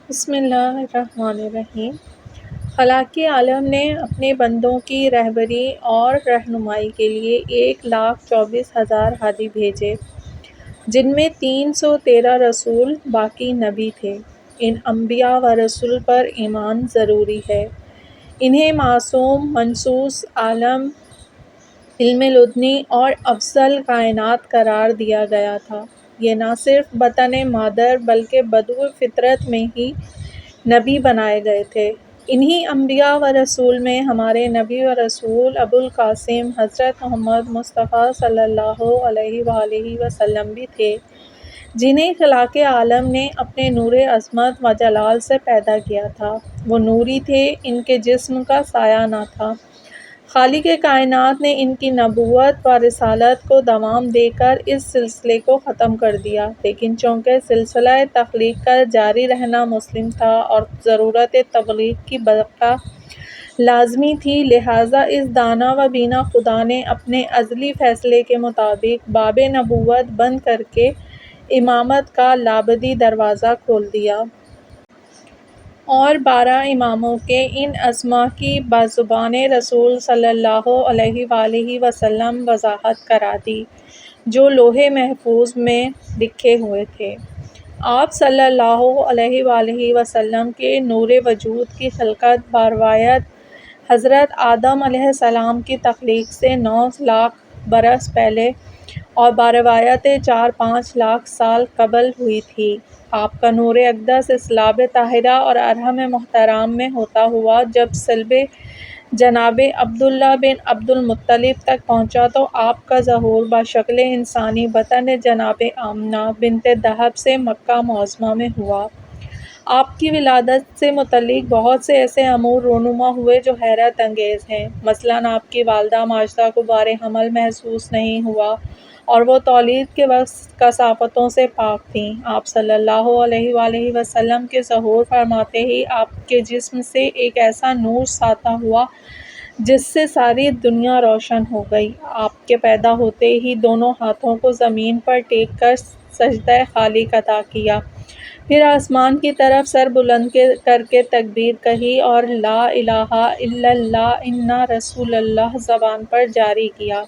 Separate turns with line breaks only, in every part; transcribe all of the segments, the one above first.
بسم اللہ الرحمن الرحیم۔ خالق عالم نے اپنے بندوں کی رہبری اور رہنمائی کے لیے 1,24,000 ہادی بھیجے، جن میں 313 رسول باقی نبی تھے۔ ان انبیاء و رسول پر ایمان ضروری ہے۔ انہیں معصوم، منصوص عالم، علم لدنی اور افضل کائنات قرار دیا گیا تھا۔ یہ نہ صرف بطن مادر بلکہ بدو فطرت میں ہی نبی بنائے گئے تھے۔ انہی انبیاء و رسول میں ہمارے نبی و رسول ابوالقاسم حضرت محمد مصطفیٰ صلی اللہ علیہ وآلہ وسلم بھی تھے، جنہیں خالق عالم نے اپنے نور عظمت و جلال سے پیدا کیا تھا۔ وہ نوری تھے، ان کے جسم کا سایہ نہ تھا۔ خالق کائنات نے ان کی نبوت و رسالت کو دوام دے کر اس سلسلے کو ختم کر دیا، لیکن چونکہ سلسلہ تخلیق کا جاری رہنا مسلم تھا اور ضرورت تبلیغ کی بقا لازمی تھی، لہٰذا اس دانا و بینا خدا نے اپنے ازلی فیصلے کے مطابق باب نبوت بند کر کے امامت کا لابدی دروازہ کھول دیا۔ اور 12 اماموں کے ان اسماء کی بزبان رسول صلی اللہ علیہ وآلہ وسلم وضاحت کرا دی، جو لوح محفوظ میں لکھے ہوئے تھے۔ آپ صلی اللہ علیہ وآلہ وسلم کے نور وجود کی خلقت بروایت حضرت آدم علیہ السلام کی تخلیق سے 9 لاکھ برس پہلے اور بروایت 4-5 لاکھ سال قبل ہوئی تھی۔ آپ کا نور اقدس اسلاب طاہرہ اور ارحم محترم میں ہوتا ہوا جب صلب جناب عبداللہ بن عبد المطلب تک پہنچا تو آپ کا ظہور بشکل انسانی بطن جناب آمنہ بنت وہب سے مکہ معظمہ میں ہوا۔ آپ کی ولادت سے متعلق بہت سے ایسے امور رونما ہوئے جو حیرت انگیز ہیں۔ مثلاً آپ کی والدہ ماجدہ کو بار حمل محسوس نہیں ہوا اور وہ تولید کے وقت کثافتوں سے پاک تھیں۔ آپ صلی اللہ علیہ وآلہ وسلم کے ظہور فرماتے ہی آپ کے جسم سے ایک ایسا نور ساطع ہوا جس سے ساری دنیا روشن ہو گئی۔ آپ کے پیدا ہوتے ہی دونوں ہاتھوں کو زمین پر ٹیک کر سجدہ خالق ادا کیا، پھر آسمان کی طرف سر بلند کر کے تکبیر کہی اور لا الہ الا اللہ انا رسول اللہ زبان پر جاری کیا۔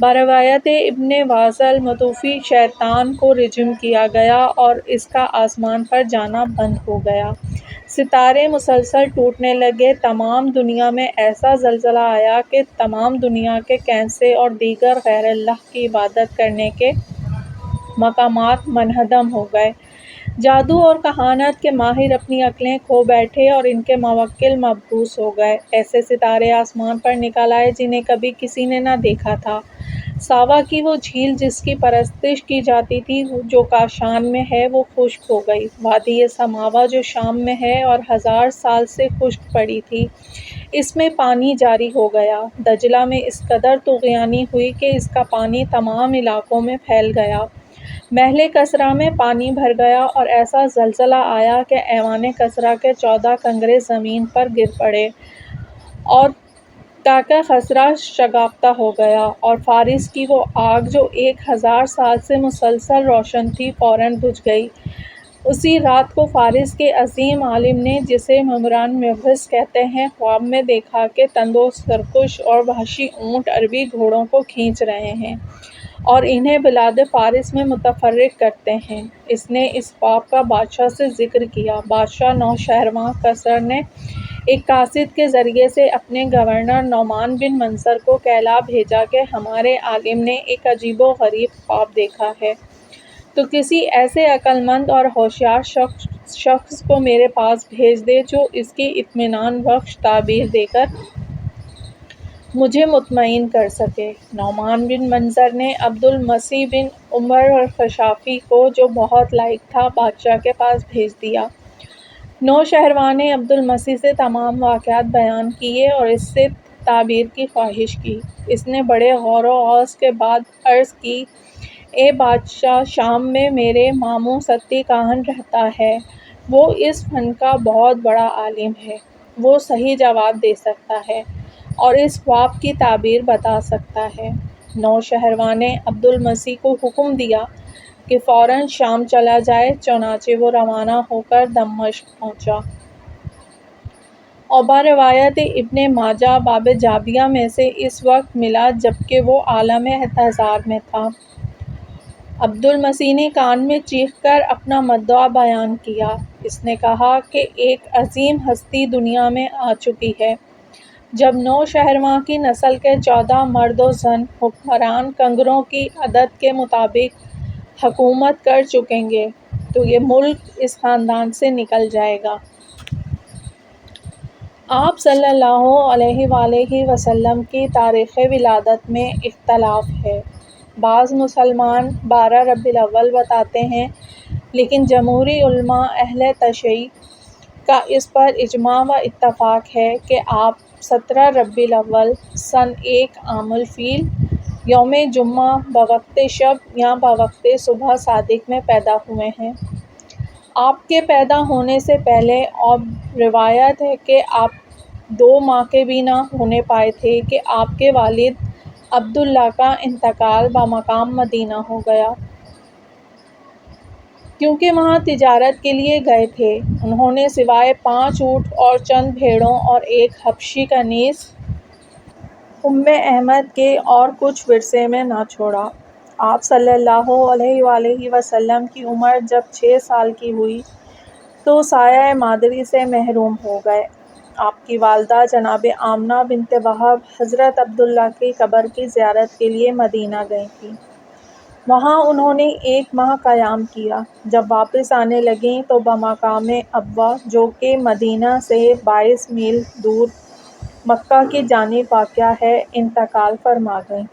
بروایت ابن واصل متوفی شیطان کو رجم کیا گیا اور اس کا آسمان پر جانا بند ہو گیا۔ ستارے مسلسل ٹوٹنے لگے۔ تمام دنیا میں ایسا زلزلہ آیا کہ تمام دنیا کے کنیسے اور دیگر غیر اللہ کی عبادت کرنے کے مقامات منہدم ہو گئے۔ جادو اور کہانت کے ماہر اپنی عقلیں کھو بیٹھے اور ان کے موکل مبعوث ہو گئے۔ ایسے ستارے آسمان پر نکل آئے جنہیں کبھی کسی نے نہ دیکھا تھا۔ ساوا کی وہ جھیل جس کی پرستش کی جاتی تھی جو کاشان میں ہے، وہ خشک ہو گئی۔ وادی سماوا جو شام میں ہے اور 1000 سال سے خشک پڑی تھی، اس میں پانی جاری ہو گیا۔ دجلہ میں اس قدر طغیانی ہوئی کہ اس کا پانی تمام علاقوں میں پھیل گیا۔ محل کسریٰ میں پانی بھر گیا اور ایسا زلزلہ آیا کہ ایوان کسریٰ کے 14 کنگرے زمین پر گر پڑے اور تاکہ خسرہ شگافتہ ہو گیا، اور فارس کی وہ آگ جو 1000 سال سے مسلسل روشن تھی فوراً بجھ گئی۔ اسی رات کو فارس کے عظیم عالم نے، جسے ممران مبحث کہتے ہیں، خواب میں دیکھا کہ تندو سرکش اور وحشی اونٹ عربی گھوڑوں کو کھینچ رہے ہیں اور انہیں بلاد فارس میں متفرق کرتے ہیں۔ اس نے اس خواب کا بادشاہ سے ذکر کیا۔ بادشاہ نوشہروان کسری نے ایک قاصد کے ذریعے سے اپنے گورنر نعمان بن منصر کو کہلا بھیجا کہ ہمارے عالم نے ایک عجیب و غریب خواب دیکھا ہے، تو کسی ایسے عقل مند اور ہوشیار شخص کو میرے پاس بھیج دے جو اس کی اطمینان بخش تعبیر دے کر مجھے مطمئن کر سکے۔ نعمان بن منصر نے عبد المسیح بن عمر الخشافی کو، جو بہت لائق تھا، بادشاہ کے پاس بھیج دیا۔ نوشہروان نے عبد المسیح سے تمام واقعات بیان کیے اور اس سے تعبیر کی خواہش کی۔ اس نے بڑے غور و خوض کے بعد عرض کی، اے بادشاہ، شام میں میرے ماموں ستی کاہن رہتا ہے، وہ اس فن کا بہت بڑا عالم ہے، وہ صحیح جواب دے سکتا ہے اور اس خواب کی تعبیر بتا سکتا ہے۔ نوشہروان نے عبد المسیح کو حکم دیا، کہ فوراً شام چلا جائے، چنانچہ وہ روانہ ہو کر دمشق پہنچا اور بروایت ابن ماجہ باب جابیہ میں سے اس وقت ملا جبکہ وہ عالم احتضار میں تھا۔ عبد المسیح نے کان میں چیخ کر اپنا مدعا بیان کیا۔ اس نے کہا کہ ایک عظیم ہستی دنیا میں آ چکی ہے۔ جب نوشہرواں کی نسل کے 14 مرد و زن حکمران کنگروں کی عدد کے مطابق حکومت کر چکیں گے تو یہ ملک اس خاندان سے نکل جائے گا۔ آپ صلی اللہ علیہ وآلہ وسلم کی تاریخ ولادت میں اختلاف ہے۔ بعض مسلمان 12 ربیع الاول بتاتے ہیں، لیکن جمہوری علماء اہل تشیع کا اس پر اجماع و اتفاق ہے کہ آپ 17 ربیع الاول سنہ 1 عام الفیل یوم جمعہ بوقت شب یا بوقت صبح صادق میں پیدا ہوئے ہیں۔ آپ کے پیدا ہونے سے پہلے اور روایت ہے کہ آپ 2 ماہ کے بھی نہ ہونے پائے تھے کہ آپ کے والد عبداللہ کا انتقال بمقام مدینہ ہو گیا۔ کیونکہ وہاں تجارت کے لیے گئے تھے، انہوں نے سوائے 5 اونٹ اور چند بھیڑوں اور ایک حبشی کنیز احمد کے اور کچھ ورثے میں نہ چھوڑا۔ آپ صلی اللہ علیہ وآلہ وسلم کی عمر جب 6 سال کی ہوئی تو سایہ مادری سے محروم ہو گئے۔ آپ کی والدہ جناب آمنہ بنت وہب حضرت عبداللہ کی قبر کی زیارت کے لیے مدینہ گئی تھیں۔ وہاں انہوں نے 1 ماہ قیام کیا۔ جب واپس آنے لگیں تو بمقام ابوا جو کہ مدینہ سے 22 میل دور مکہ کی جانب واقع ہے انتقال فرما گئیں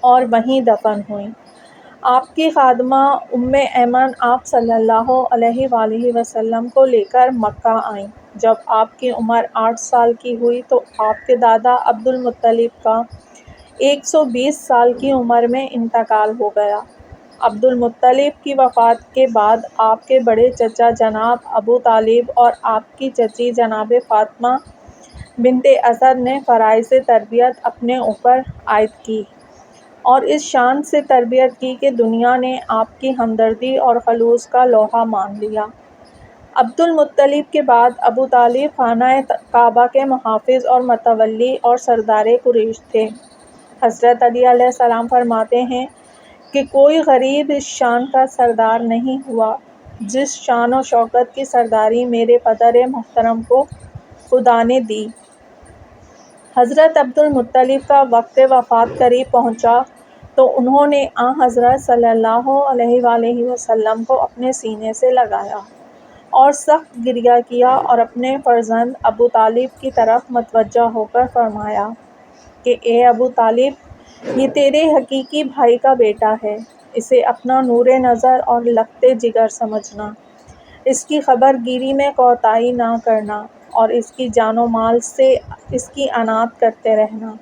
اور وہیں دفن ہوئیں۔ آپ کی خادمہ ایمن آپ صلی اللہ علیہ وآلہ وسلم کو لے کر مکہ آئیں۔ جب آپ کی عمر 8 سال کی ہوئی تو آپ کے دادا عبد المطلب کا 120 سال کی عمر میں انتقال ہو گیا۔ عبد المطلب کی وفات کے بعد آپ کے بڑے چچا جناب ابو طالب اور آپ کی چچی جناب فاطمہ بنت اسد نے فرائض تربیت اپنے اوپر عائد کی اور اس شان سے تربیت کی کہ دنیا نے آپ کی ہمدردی اور خلوص کا لوہا مان لیا۔ عبد المطلب کے بعد ابو طالب خانہ کعبہ کے محافظ اور متولی اور سردار قریش تھے۔ حضرت علی علیہ السلام فرماتے ہیں کہ کوئی غریب اس شان کا سردار نہیں ہوا جس شان و شوکت کی سرداری میرے پدر محترم کو خدا نے دی۔ حضرت عبد المطلب کا وقت وفات قریب پہنچا تو انہوں نے حضرت صلی اللہ علیہ وآلہ وسلم کو اپنے سینے سے لگایا اور سخت گریہ کیا اور اپنے فرزند ابو طالب کی طرف متوجہ ہو کر فرمایا کہ اے ابو طالب، یہ تیرے حقیقی بھائی کا بیٹا ہے، اسے اپنا نور نظر اور لخت جگر سمجھنا، اس کی خبر گیری میں کوتاہی نہ کرنا اور اس کی جان و مال سے اس کی عنایت کرتے رہنا۔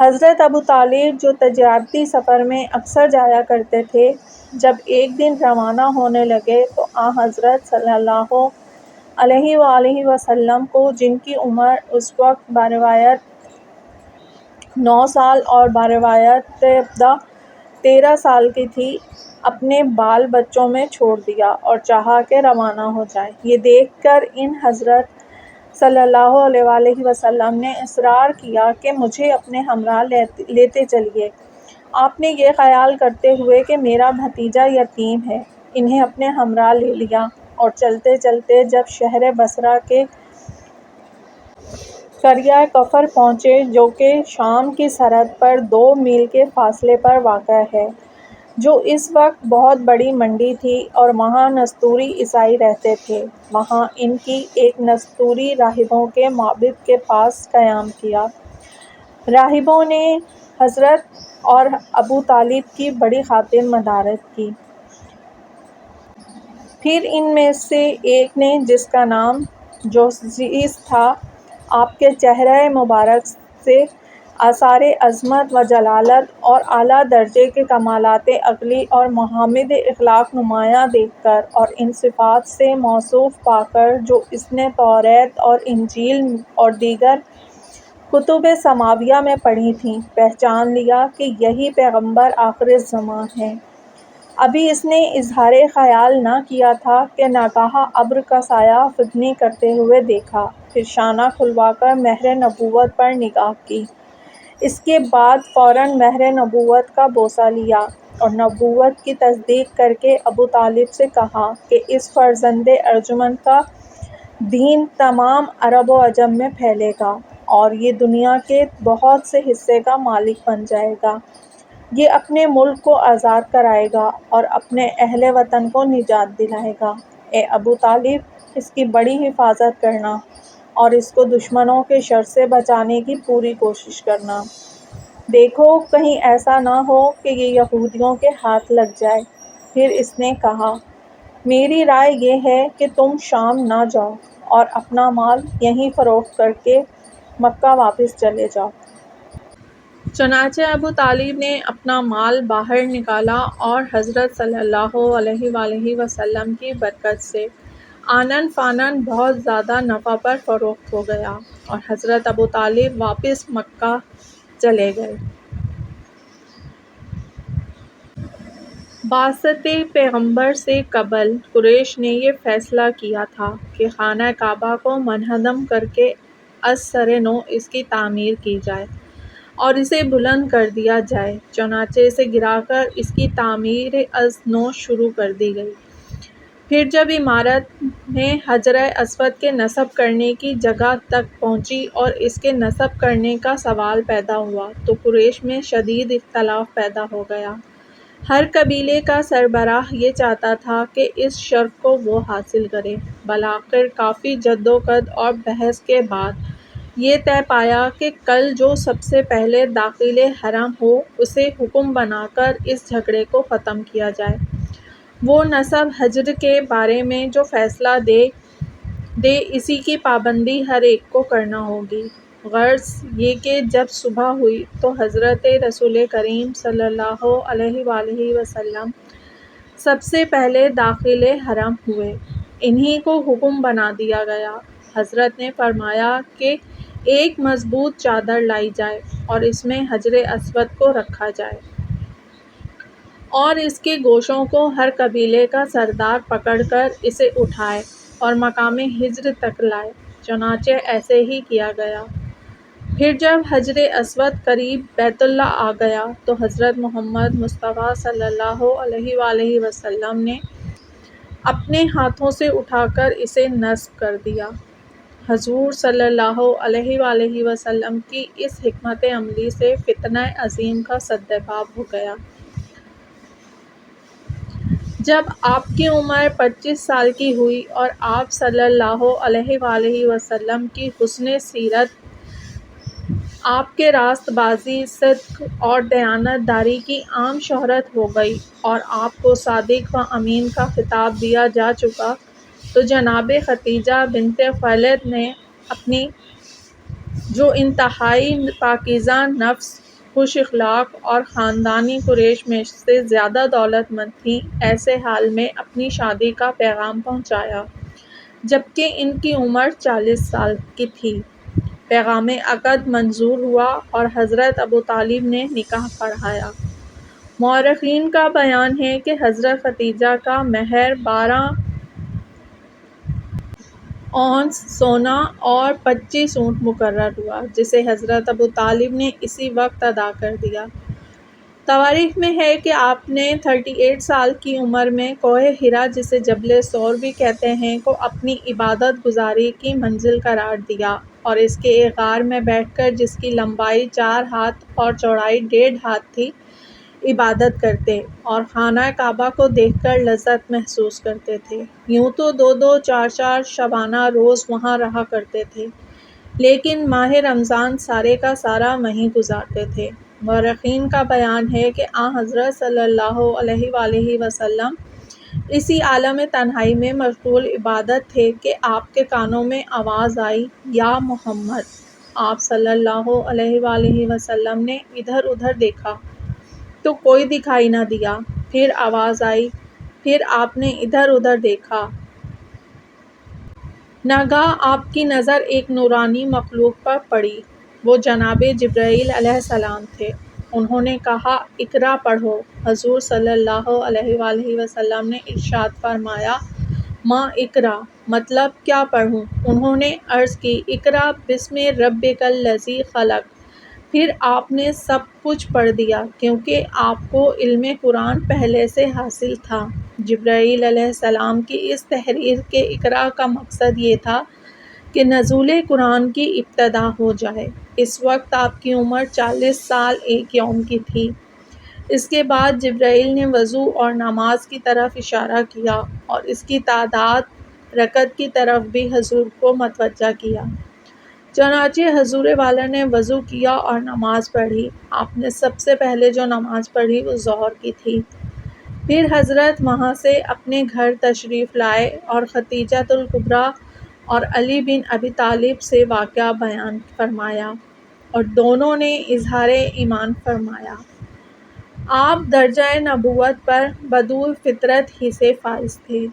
حضرت ابو طالب جو تجارتی سفر میں اکثر جایا کرتے تھے، جب ایک دن روانہ ہونے لگے تو حضرت صلی اللہ علیہ وآلہ وسلم کو، جن کی عمر اس وقت بروایت 9 سال اور بروایت 13 سال کی تھی، اپنے بال بچوں میں چھوڑ دیا اور چاہا کہ روانہ ہو جائیں۔ یہ دیکھ کر حضرت صلی اللہ علیہ وآلہ وسلم نے اصرار کیا کہ مجھے اپنے ہمراہ لیتے چلیے۔ آپ نے یہ خیال کرتے ہوئے کہ میرا بھتیجا یتیم ہے، انہیں اپنے ہمراہ لے لیا اور چلتے چلتے جب شہر بصرہ کے قریہ کفر پہنچے جو کہ شام کی سرحد پر 2 میل کے فاصلے پر واقع ہے، جو اس وقت بہت بڑی منڈی تھی اور وہاں نستوری عیسائی رہتے تھے، وہاں ان کی ایک نستوری راہبوں کے معبد کے پاس قیام کیا۔ راہبوں نے حضرت اور ابو طالب کی بڑی خاطر مدارت کی۔ پھر ان میں سے ایک نے، جس کا نام جوزیس تھا، آپ کے چہرہ مبارک سے آثار عظمت و جلالت اور اعلیٰ درجے کے کمالات عقلی اور محامد اخلاق نمایاں دیکھ کر اور ان صفات سے موصوف پا کر جو اس نے توریت اور انجیل اور دیگر کتب سماویہ میں پڑھی تھیں، پہچان لیا کہ یہی پیغمبر آخر الزماں ہیں۔ ابھی اس نے اظہار خیال نہ کیا تھا کہ ناگہاں ابر کا سایہ فکنی کرتے ہوئے دیکھا، پھر شانہ کھلوا کر مہر نبوت پر نگاہ کی۔ اس کے بعد فوراً مہر نبوت کا بوسہ لیا اور نبوت کی تصدیق کر کے ابو طالب سے کہا کہ اس فرزند ارجمند کا دین تمام عرب و عجم میں پھیلے گا اور یہ دنیا کے بہت سے حصے کا مالک بن جائے گا۔ یہ اپنے ملک کو آزاد کرائے گا اور اپنے اہل وطن کو نجات دلائے گا۔ اے ابو طالب، اس کی بڑی حفاظت کرنا اور اس کو دشمنوں کے شر سے بچانے کی پوری کوشش کرنا۔ دیکھو کہیں ایسا نہ ہو کہ یہ یہودیوں کے ہاتھ لگ جائے۔ پھر اس نے کہا، میری رائے یہ ہے کہ تم شام نہ جاؤ اور اپنا مال یہیں فروخت کر کے مکہ واپس چلے جاؤ۔ چنانچہ ابو طالب نے اپنا مال باہر نکالا اور حضرت صلی اللہ علیہ وآلہ وسلم کی برکت سے آنن فانن بہت زیادہ نفع پر فروخت ہو گیا اور حضرت ابو طالب واپس مکہ چلے گئے۔ بعثت پیغمبر سے قبل قریش نے یہ فیصلہ کیا تھا کہ خانہ کعبہ کو منہدم کر کے از سر نو اس کی تعمیر کی جائے اور اسے بلند کر دیا جائے۔ چنانچہ اسے گرا کر اس کی تعمیر از نو شروع کر دی گئی۔ پھر جب عمارت میں حجر اسود کے نصب کرنے کی جگہ تک پہنچی اور اس کے نصب کرنے کا سوال پیدا ہوا تو قریش میں شدید اختلاف پیدا ہو گیا۔ ہر قبیلے کا سربراہ یہ چاہتا تھا کہ اس شرف کو وہ حاصل کرے۔ بالآخر کافی جدوجہد اور بحث کے بعد یہ طے پایا کہ کل جو سب سے پہلے داخل حرم ہو اسے حکم بنا کر اس جھگڑے کو ختم کیا جائے۔ وہ نصب حجر کے بارے میں جو فیصلہ دے اسی کی پابندی ہر ایک کو کرنا ہوگی۔ غرض یہ کہ جب صبح ہوئی تو حضرت رسول کریم صلی اللہ علیہ وآلہ وسلم سب سے پہلے داخل حرم ہوئے۔ انہی کو حکم بنا دیا گیا۔ حضرت نے فرمایا کہ ایک مضبوط چادر لائی جائے اور اس میں حجر اسود کو رکھا جائے اور اس کے گوشوں کو ہر قبیلے کا سردار پکڑ کر اسے اٹھائے اور مقام ہجر تک لائے۔ چنانچہ ایسے ہی کیا گیا۔ پھر جب حجر اسود قریب بیت اللہ آ گیا تو حضرت محمد مصطفیٰ صلی اللہ علیہ وآلہ وسلم نے اپنے ہاتھوں سے اٹھا کر اسے نصب کر دیا۔ حضور صلی اللہ علیہ وآلہ وسلم کی اس حکمت عملی سے فتنہ عظیم کا سدباب ہو گیا۔ جب آپ کی عمر 25 سال کی ہوئی اور آپ صلی اللہ علیہ وآلہ وسلم کی حسن سیرت، آپ کے راست بازی، صدق اور دیانت داری کی عام شہرت ہو گئی اور آپ کو صادق و امین کا خطاب دیا جا چکا تو جناب خدیجہ بنت خویلد نے اپنی جو انتہائی پاکیزہ نفس، خوش اخلاق اور خاندانی قریش میں سے زیادہ دولت مند تھیں، ایسے حال میں اپنی شادی کا پیغام پہنچایا جبکہ ان کی عمر 40 سال کی تھی۔ پیغام عقد منظور ہوا اور حضرت ابو طالب نے نکاح پڑھایا۔ مورخین کا بیان ہے کہ حضرت خدیجہ کا مہر 12 اونس سونا اور 25 اونٹ مقرر ہوا جسے حضرت ابو طالب نے اسی وقت ادا کر دیا۔ تواریخ میں ہے کہ آپ نے 38 سال کی عمر میں کوہ حرا جسے جبل ثور بھی کہتے ہیں کو اپنی عبادت گزاری کی منزل قرار دیا اور اس کے ایک غار میں بیٹھ کر جس کی لمبائی 4 ہاتھ اور چوڑائی 1.5 ہاتھ تھی عبادت کرتے اور خانہ کعبہ کو دیکھ کر لذت محسوس کرتے تھے۔ یوں تو 2 4 شبانہ روز وہاں رہا کرتے تھے لیکن ماہ رمضان سارے کا سارا وہیں گزارتے تھے۔ مورخین کا بیان ہے کہ آن حضرت صلی اللہ علیہ وآلہ وسلم اسی عالم تنہائی میں مشغول عبادت تھے کہ آپ کے کانوں میں آواز آئی، یا محمد! آپ صلی اللہ علیہ وآلہ وسلم نے ادھر ادھر دیکھا تو کوئی دکھائی نہ دیا، پھر آواز آئی، پھر آپ نے ادھر ادھر دیکھا۔ ناگہاں آپ کی نظر ایک نورانی مخلوق پر پڑی، وہ جناب جبرائیل علیہ السلام تھے۔ انہوں نے کہا اقرا پڑھو۔ حضور صلی اللہ علیہ وآلہ وسلم نے ارشاد فرمایا ما اقرا مطلب کیا پڑھوں؟ انہوں نے عرض کی اقرا بسم ربک الذی خلق۔ پھر آپ نے سب کچھ پڑھ دیا کیونکہ آپ کو علم قرآن پہلے سے حاصل تھا۔ جبرائیل علیہ السلام کی اس تحریر کے اقرا کا مقصد یہ تھا کہ نزول قرآن کی ابتدا ہو جائے۔ اس وقت آپ کی عمر 40 سال 1 یوم کی تھی۔ اس کے بعد جبرائیل نے وضو اور نماز کی طرف اشارہ کیا اور اس کی تعداد رکعت کی طرف بھی حضور کو متوجہ کیا۔ چنانچہ حضور والا نے وضو کیا اور نماز پڑھی۔ آپ نے سب سے پہلے جو نماز پڑھی وہ ظہر کی تھی۔ پھر حضرت وہاں سے اپنے گھر تشریف لائے اور خدیجہ الکبریٰ اور علی بن ابی طالب سے واقعہ بیان فرمایا اور دونوں نے اظہار ایمان فرمایا۔ آپ درجہ نبوت پر بدو فطرت ہی سے فائز تھے۔